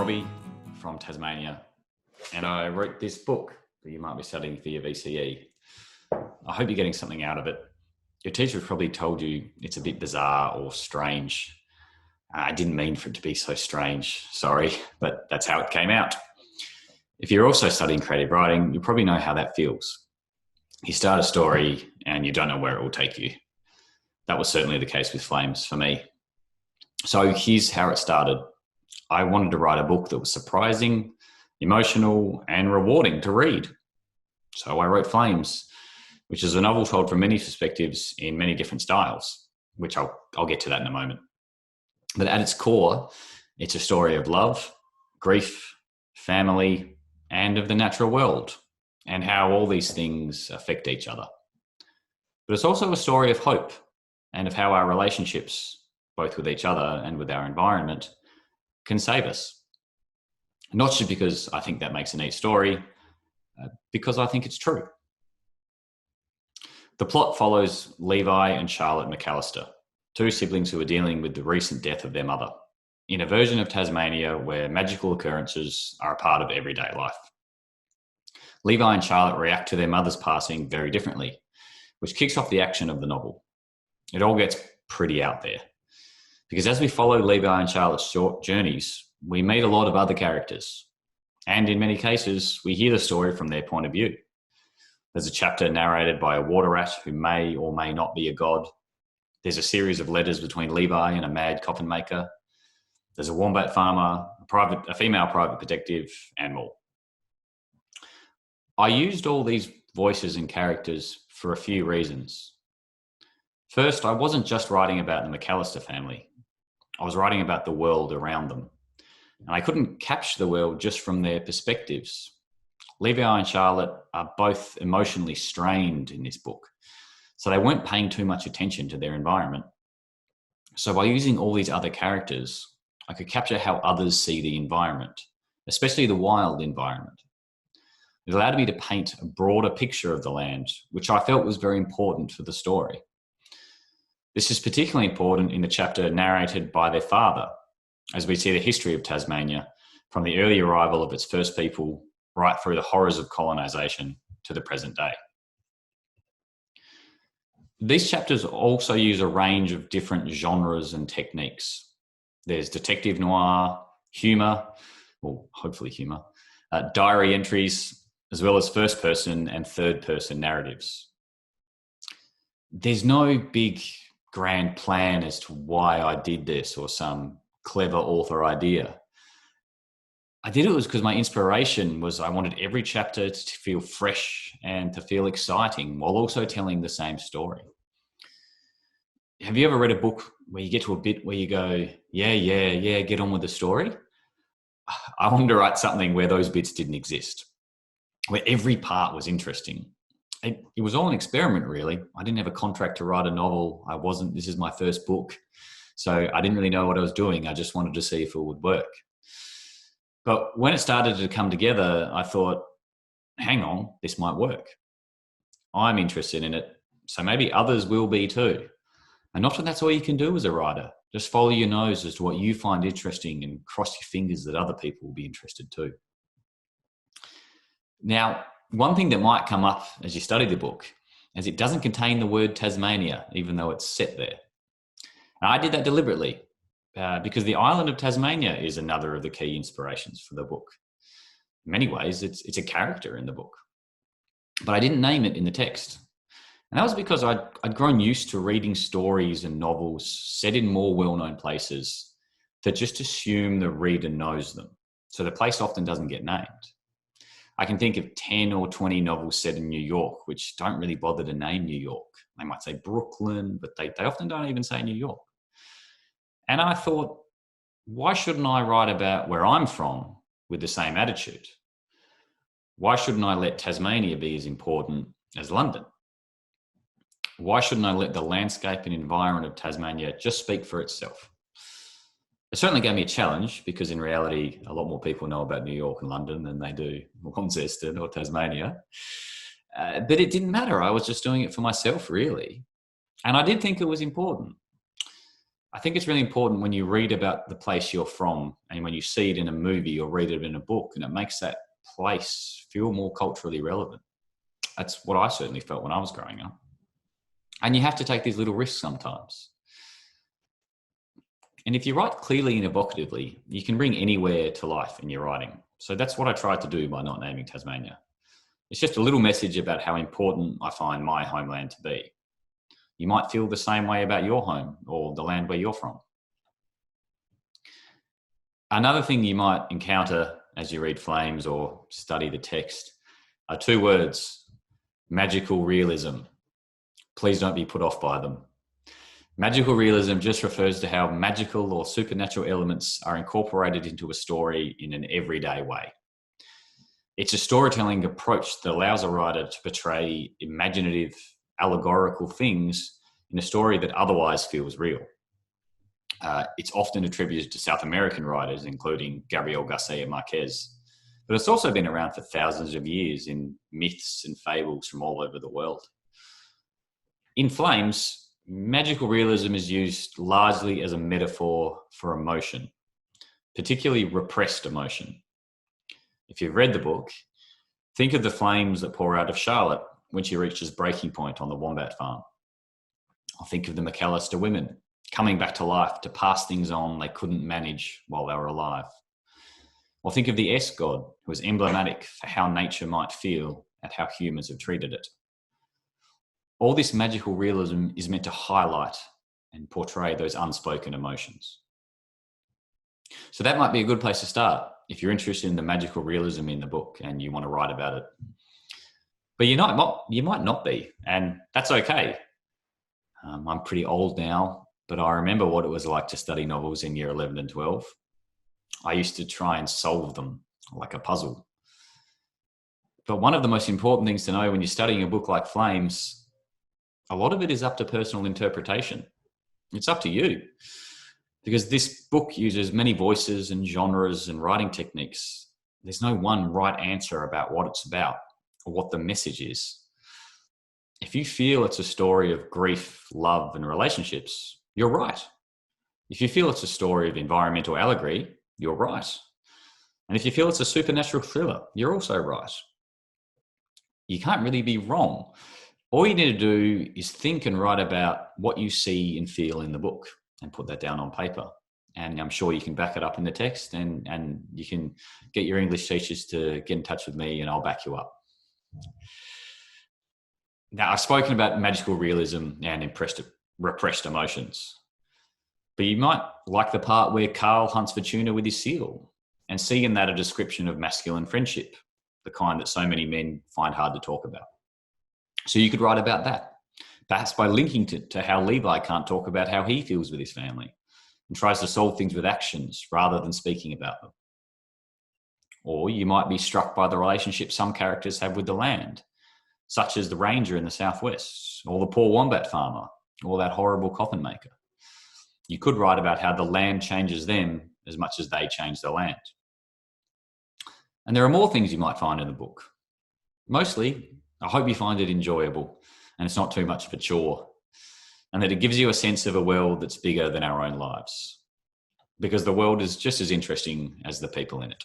Robbie from Tasmania, and I wrote this book that you might be studying for your VCE. I hope you're getting something out of it. Your teacher probably told you it's a bit bizarre or strange. I didn't mean for it to be so strange, sorry, but that's how it came out. If you're also studying creative writing, you probably know how that feels. You start a story and you don't know where it will take you. That was certainly the case with Flames for me. So here's how it started. I wanted to write a book that was surprising, emotional, and rewarding to read. So I wrote Flames, which is a novel told from many perspectives in many different styles, which I'll get to that in a moment. But at its core, it's a story of love, grief, family, and of the natural world, and how all these things affect each other. But it's also a story of hope and of how our relationships, both with each other and with our environment, can save us. Not just because I think that makes a neat story, because I think it's true. The plot follows Levi and Charlotte McAllister, two siblings who are dealing with the recent death of their mother, in a version of Tasmania where magical occurrences are a part of everyday life. Levi and Charlotte react to their mother's passing very differently, which kicks off the action of the novel. It all gets pretty out there, because as we follow Levi and Charlotte's short journeys, we meet a lot of other characters. And in many cases, we hear the story from their point of view. There's a chapter narrated by a water rat who may or may not be a god. There's a series of letters between Levi and a mad coffin maker. There's a wombat farmer, a female private detective, and more. I used all these voices and characters for a few reasons. First, I wasn't just writing about the McAllister family. I was writing about the world around them. And I couldn't capture the world just from their perspectives. Levi and Charlotte are both emotionally strained in this book, so they weren't paying too much attention to their environment. So by using all these other characters, I could capture how others see the environment, especially the wild environment. It allowed me to paint a broader picture of the land, which I felt was very important for the story. This is particularly important in the chapter narrated by their father, as we see the history of Tasmania from the early arrival of its first people right through the horrors of colonisation to the present day. These chapters also use a range of different genres and techniques. There's detective noir, humour, well, hopefully humour, diary entries, as well as first-person and third-person narratives. There's no big grand plan as to why I did this or some clever author idea. I did it because my inspiration was I wanted every chapter to feel fresh and to feel exciting while also telling the same story. Have you ever read a book where you get to a bit where you go, yeah, get on with the story? I wanted to write something where those bits didn't exist, where every part was interesting. It was all an experiment, really. I didn't have a contract to write a novel. This is my first book. So I didn't really know what I was doing. I just wanted to see if it would work. But when it started to come together, I thought, hang on, this might work. I'm interested in it, so maybe others will be too. And often that's all you can do as a writer. Just follow your nose as to what you find interesting and cross your fingers that other people will be interested too. Now, one thing that might come up as you study the book is it doesn't contain the word Tasmania, even though it's set there. And I did that deliberately because the island of Tasmania is another of the key inspirations for the book. In many ways, it's a character in the book. But I didn't name it in the text. And that was because I'd grown used to reading stories and novels set in more well-known places that just assume the reader knows them. So the place often doesn't get named. I can think of 10 or 20 novels set in New York, which don't really bother to name New York. They might say Brooklyn, but they often don't even say New York. And I thought, why shouldn't I write about where I'm from with the same attitude? Why shouldn't I let Tasmania be as important as London? Why shouldn't I let the landscape and environment of Tasmania just speak for itself? It certainly gave me a challenge because in reality, a lot more people know about New York and London than they do Launceston or Tasmania. But it didn't matter. I was just doing it for myself, really. And I did think it was important. I think it's really important when you read about the place you're from and when you see it in a movie or read it in a book, and it makes that place feel more culturally relevant. That's what I certainly felt when I was growing up. And you have to take these little risks sometimes. And if you write clearly and evocatively, you can bring anywhere to life in your writing. So that's what I tried to do by not naming Tasmania. It's just a little message about how important I find my homeland to be. You might feel the same way about your home or the land where you're from. Another thing you might encounter as you read Flames or study the text are two words: magical realism. Please don't be put off by them. Magical realism just refers to how magical or supernatural elements are incorporated into a story in an everyday way. It's a storytelling approach that allows a writer to portray imaginative, allegorical things in a story that otherwise feels real. It's often attributed to South American writers, including Gabriel Garcia Marquez, but it's also been around for thousands of years in myths and fables from all over the world. In Flames, magical realism is used largely as a metaphor for emotion, particularly repressed emotion. If you've read the book, think of the flames that pour out of Charlotte when she reaches breaking point on the Wombat Farm. Or think of the McAllister women coming back to life to pass things on they couldn't manage while they were alive. Or think of the S-God, who is emblematic for how nature might feel at how humans have treated it. All this magical realism is meant to highlight and portray those unspoken emotions. So that might be a good place to start if you're interested in the magical realism in the book and you want to write about it. But you might not be, and that's okay. I'm pretty old now, but I remember what it was like to study novels in year 11 and 12. I used to try and solve them like a puzzle. But one of the most important things to know when you're studying a book like Flames, a lot of it is up to personal interpretation. It's up to you. Because this book uses many voices and genres and writing techniques. There's no one right answer about what it's about or what the message is. If you feel it's a story of grief, love, and relationships, you're right. If you feel it's a story of environmental allegory, you're right. And if you feel it's a supernatural thriller, you're also right. You can't really be wrong. All you need to do is think and write about what you see and feel in the book and put that down on paper. And I'm sure you can back it up in the text, and you can get your English teachers to get in touch with me and I'll back you up. Now, I've spoken about magical realism and repressed emotions, but you might like the part where Carl hunts for tuna with his seal and see in that a description of masculine friendship, the kind that so many men find hard to talk about. So you could write about that, perhaps by linking to how Levi can't talk about how he feels with his family and tries to solve things with actions rather than speaking about them. Or you might be struck by the relationship some characters have with the land, such as the ranger in the southwest, or the poor wombat farmer, or that horrible coffin maker. You could write about how the land changes them as much as they change the land. And there are more things you might find in the book. Mostly, I hope you find it enjoyable and it's not too much of a chore, and that it gives you a sense of a world that's bigger than our own lives, because the world is just as interesting as the people in it.